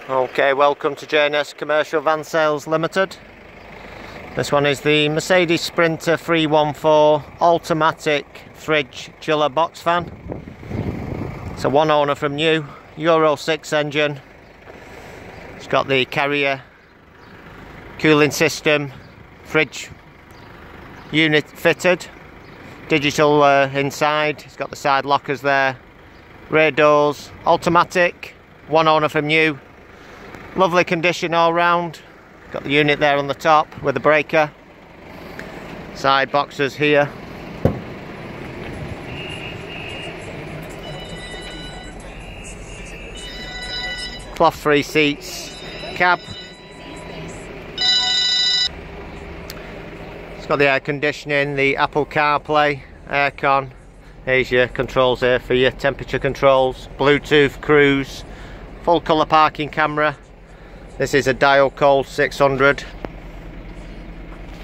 Okay, welcome to J&S Commercial Van Sales Limited. This one is the Mercedes Sprinter 314 automatic fridge chiller box fan. It's a one owner from new, Euro 6 engine. It's got the carrier cooling system, fridge unit fitted, digital inside. It's got the side lockers there, rear doors, automatic, one owner from new. Lovely condition all round. Got the unit there on the top with a breaker. Side boxes here. Cloth free seats, cab. It's got the air conditioning, the Apple CarPlay, aircon. Here's your controls here for your temperature controls, Bluetooth, cruise, full colour parking camera. This is a dial code 600.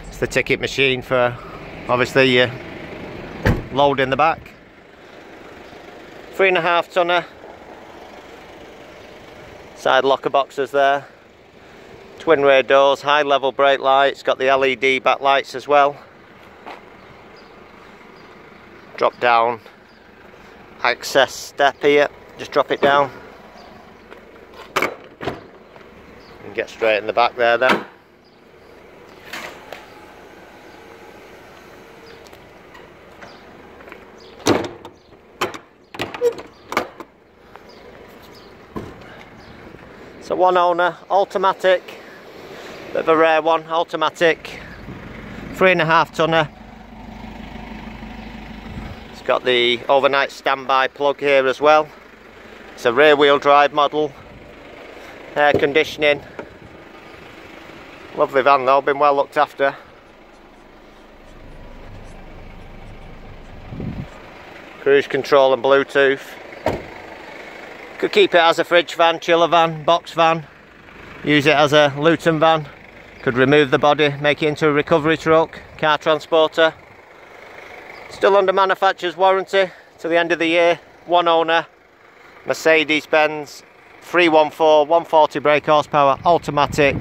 It's the ticket machine for obviously your load in the back. 3.5 tonner. Side locker boxes there. Twin rear doors, high level brake lights, got the LED backlights as well. Drop down access step here, just drop it down. And get straight in the back there then. So one owner, automatic, bit of a rare one, automatic, 3.5 tonner. It's got the overnight standby plug here as well. It's a rear wheel drive model, air conditioning. Lovely van though, been well looked after. Cruise control and Bluetooth. Could keep it as a fridge van, chiller van, box van. Use it as a Luton van. Could remove the body, make it into a recovery truck, car transporter. Still under manufacturer's warranty to the end of the year. One owner, Mercedes Benz 314, 140 brake horsepower, automatic,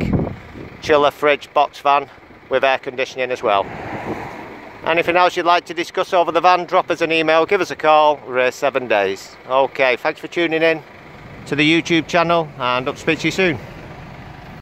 chiller fridge box van with air conditioning as well. Anything else you'd like to discuss over the van, drop us an email, give us a call, we're here 7 days. Okay, thanks for tuning in to the YouTube channel and hope to speak to you soon.